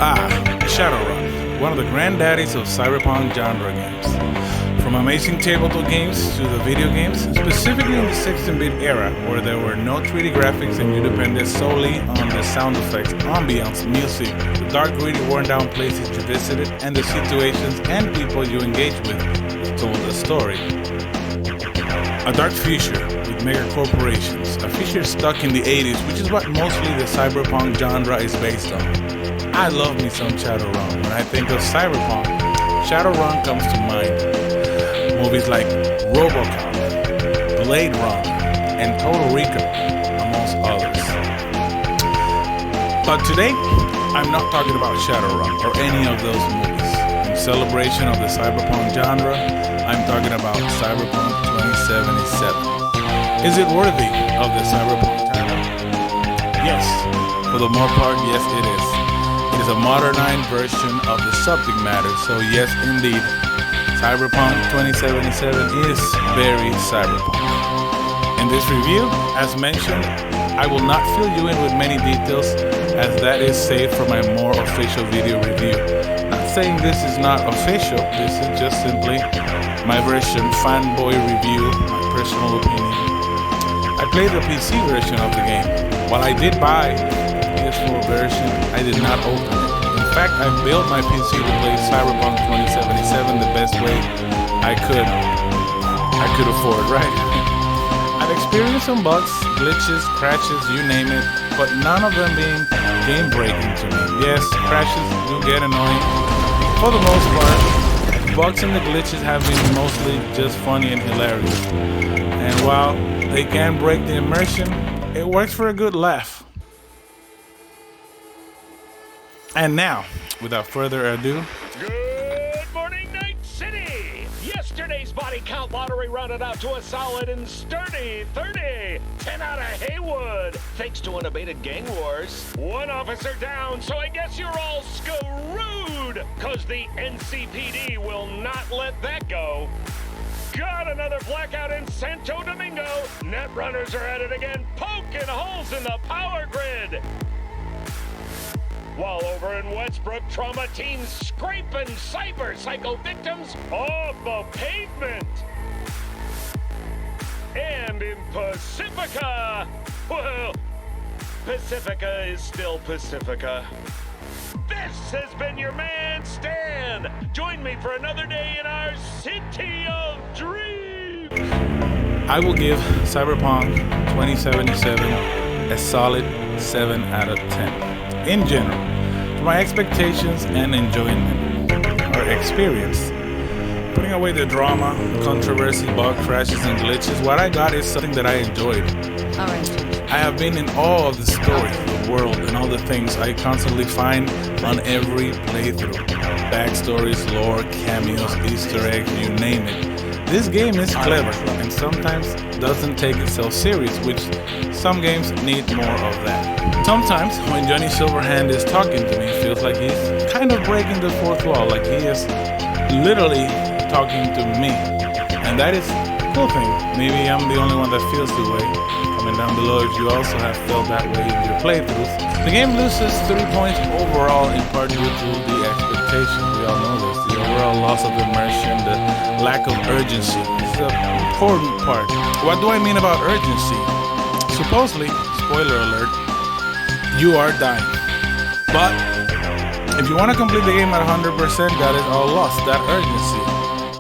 Shadowrun, one of the granddaddies of Cyberpunk genre games. From amazing tabletop games to the video games, specifically in the 16-bit era, where there were no 3D graphics and you depended solely on the sound effects, ambience, music, the dark, gritty, worn-down places you visited, and the situations and people you engaged with told a story. A dark future with mega corporations, a future stuck in the 80s, which is what mostly the Cyberpunk genre is based on. I love me some Shadowrun. When I think of Cyberpunk, Shadowrun comes to mind. Movies like RoboCop, Blade Runner, and Total Recall, amongst others. But today, I'm not talking about Shadowrun or any of those movies. In celebration of the Cyberpunk genre, I'm talking about Cyberpunk 2077. Is it worthy of the Cyberpunk title? Yes, for the more part, yes it is. It is a modernized version of the subject matter, so yes indeed, Cyberpunk 2077 is very cyberpunk. In this review, as mentioned, I will not fill you in with many details as that is saved for my more official video review. Not saying this is not official, this is just simply my version, fanboy review, my personal opinion. I played the PC version of the game. While I did buy the PS4 version, I did not open it. In fact, I built my PC to play Cyberpunk 2077 the best way I could afford, right? I've experienced some bugs, glitches, crashes, you name it, but none of them being game-breaking to me. Yes, crashes do get annoying. For the most part, bugs and the glitches have been mostly just funny and hilarious. And while they can break the immersion, it works for a good laugh. And now, without further ado, good morning, Night City! Yesterday's body count lottery rounded out to a solid and sturdy 30. 10 out of Haywood, thanks to unabated gang wars. One officer down, so I guess you're all screwed, cause the NCPD will not let that go. Got another blackout in Santo Domingo. Netrunners are at it again, poking holes in the power grid. While over in Westbrook, trauma teams scraping cyber psycho victims off the pavement. And in Pacifica, well, Pacifica is still Pacifica. This has been your man, Stan. Join me for another day in our city of dreams. I will give Cyberpunk 2077 a solid 7 out of 10. In general, to my expectations and enjoyment or experience. Putting away the drama, controversy, bug crashes, and glitches, what I got is something that I enjoyed. I have been in awe of the story, the world, and all the things I constantly find on every playthrough. Backstories, lore, cameos, Easter eggs, you name it. This game is clever and sometimes doesn't take itself serious, which some games need more of that. Sometimes when Johnny Silverhand is talking to me, it feels like he's kind of breaking the fourth wall, like he is literally talking to me. And that is a cool thing. Maybe I'm the only one that feels the way. Comment down below if you also have felt that way in your playthroughs. The game loses 3 points overall, in part due to the expectation. We all know this. The overall loss of immersion, the lack of urgency. This is an important part. What do I mean about urgency? Supposedly, spoiler alert, you are dying. But if you want to complete the game at 100%, that is all lost, that urgency.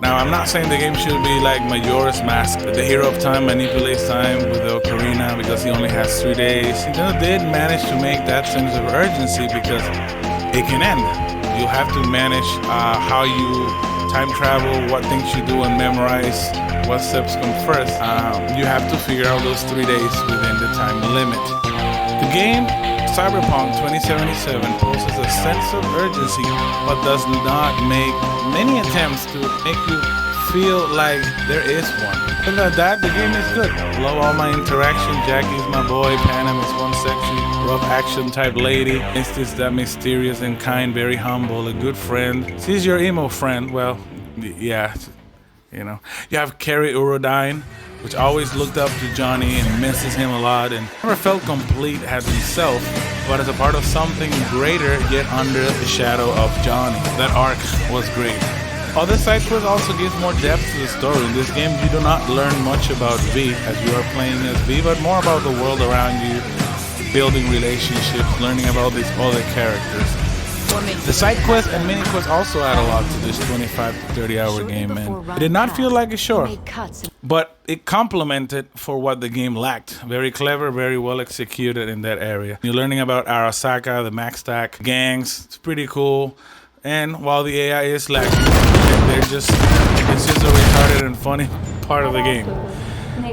Now, I'm not saying the game should be like Majora's Mask, the hero of time manipulates time with the ocarina because he only has 3 days. He did manage to make that sense of urgency because it can end. You have to manage how you time travel, what things you do and memorize, what steps come first. You have to figure out those 3 days within the time limit. The game Cyberpunk 2077 poses a sense of urgency, but does not make many attempts to make you feel like there is one. Other than that, the game is good. Love all my interaction. Jackie's my boy, Panam is one sexy, rough action type lady. Instance that mysterious and kind, very humble, a good friend. She's your emo friend. Well, yeah, you know. You have Carrie Urodine, which always looked up to Johnny and misses him a lot and never felt complete as himself, but as a part of something greater, yet under the shadow of Johnny. That arc was great. Other side quests also gives more depth to the story. In this game, you do not learn much about V as you are playing as V, but more about the world around you, building relationships, learning about these other characters. The side quests and mini quests also add a lot to this 25 to 30 hour game, and it did not feel like a chore, but it complemented for what the game lacked. Very clever, very well executed in that area. You're learning about Arasaka, the Max Stack gangs. It's pretty cool. And while the AI is lacking, it's just a retarded and funny part of the game.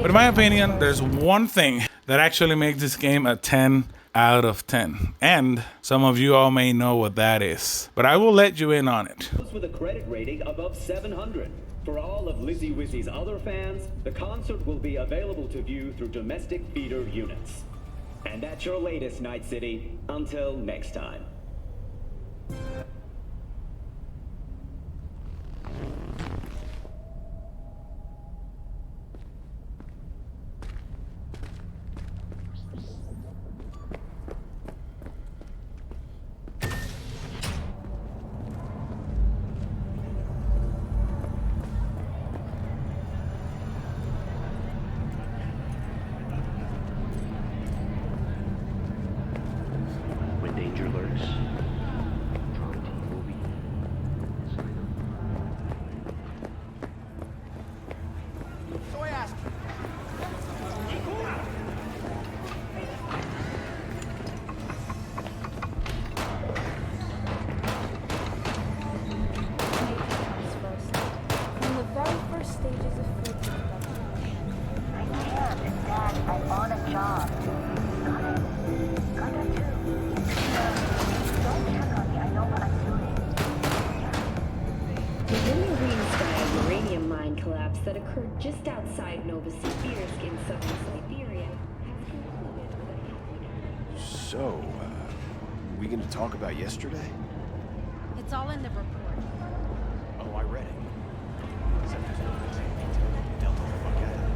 But in my opinion, there's one thing that actually makes this game a 10 out of 10. And some of you all may know what that is, but I will let you in on it. With a credit rating above 700. For all of Lizzie Wizzy's other fans, the concert will be available to view through domestic feeder units. And that's your latest, Night City. Until next time. When danger lurks, So I asked you. From the very first stages of food production. I can't, Dad. I'm on a job. Gunner too. Don't check on me. I know what I'm doing. The marine style uranium mine collapse that occurred just outside Novosibirsk in southern Siberia has concluded with a happy. So, we gonna talk about yesterday? It's all in the report. Oh, I read it. Except there's no missing detail. Delta the fuck out of it.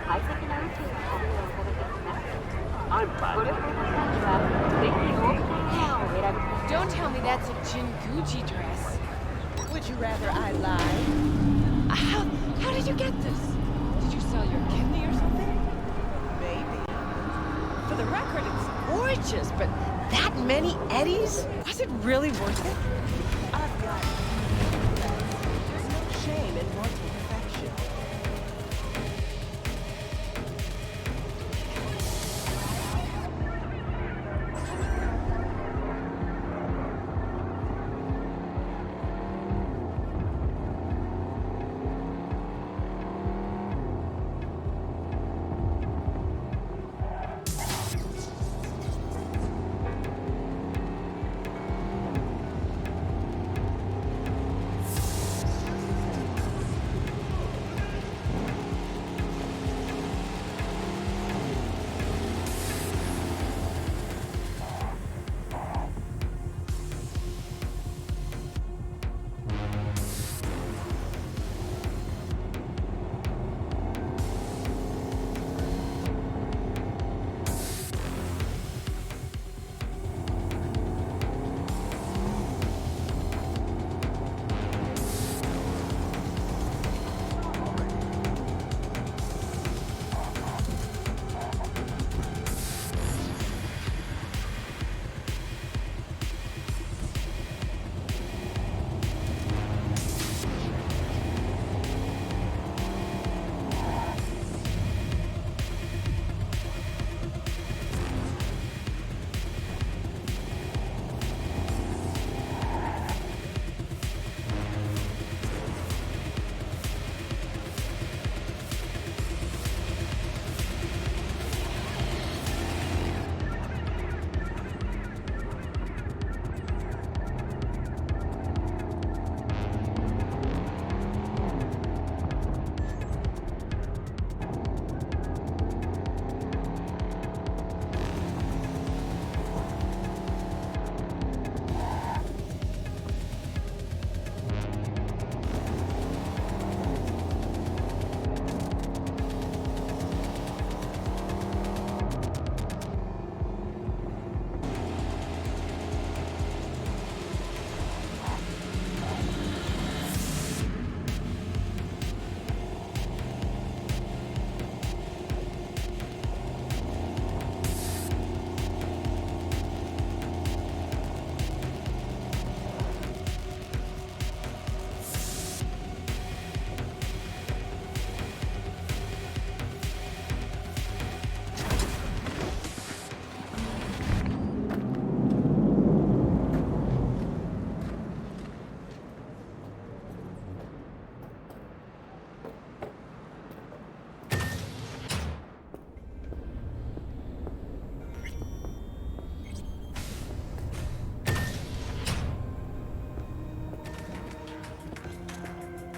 I think an attitude is something that gets messy. I'm fine. What if we were dressed? They can go to hell. Don't tell me that's a Jinguji dress. Would you rather I lie? How did you get this? Did you sell your kidney or something? Maybe. For the record, it's gorgeous, but that many eddies? Was it really worth it? I've got it. There's no shame in wanting perfection.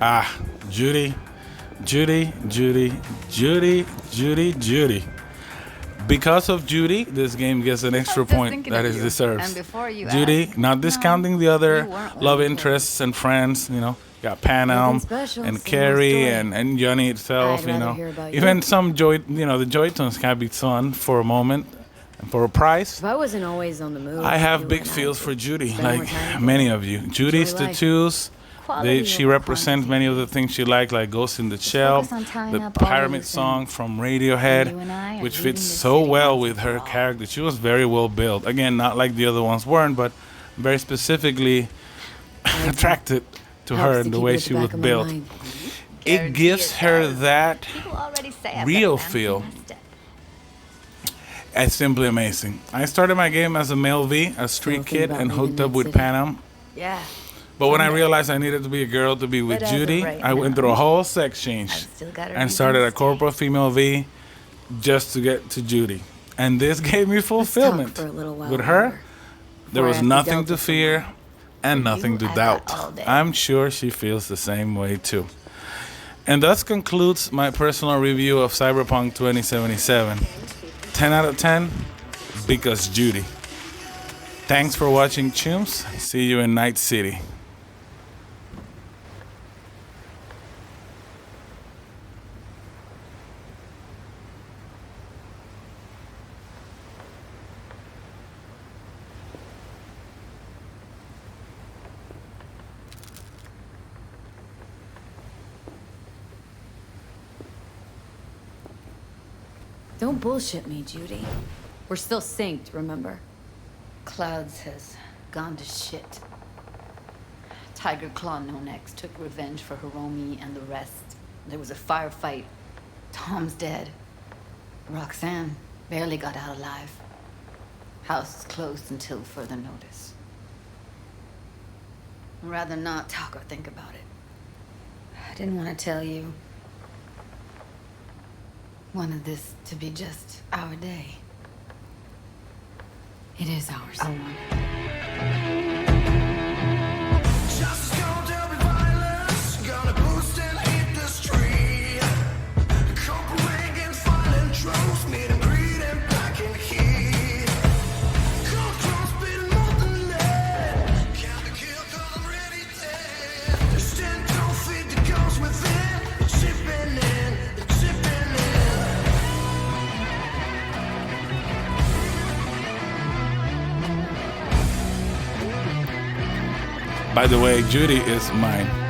Ah, Judy, Judy, Judy, Judy, Judy, Judy. Because of Judy, this game gets an extra point that it deserves. Judy, not discounting the other love interests and friends, you know. Got Panam and Carrie and Johnny itself, you know. Even some Joy, you know, the Joytons can be fun for a moment and for a price. If I wasn't always on the move, I have big feels for Judy, like many of you. Judy's the twos. She represents many of the things she likes, like Ghost in the Shell, the Pyramid song from Radiohead, which fits so well with her character. She was very well built. Again, not like the other ones weren't, but very specifically attracted to her and the way she was built. It gives her that real feel. It's simply amazing. I started my game as a male V, a street kid, and hooked up with Panam. Yeah. But when I realized I needed to be a girl to be with Judy, I went through a whole sex change and started a corporal female V just to get to Judy. And this gave me fulfillment. With her, there was nothing to fear and nothing to doubt. I'm sure she feels the same way too. And thus concludes my personal review of Cyberpunk 2077. 10 out of 10 because Judy. Thanks for watching, chums. See you in Night City. Don't bullshit me, Judy. We're still synced, remember? Clouds has gone to shit. Tiger Claw No Next took revenge for Hiromi and the rest. There was a firefight. Tom's dead. Roxanne barely got out alive. House is closed until further notice. I'd rather not talk or think about it. I didn't want to tell you. Wanted this to be just our day. It is ours. By the way, Judy is mine.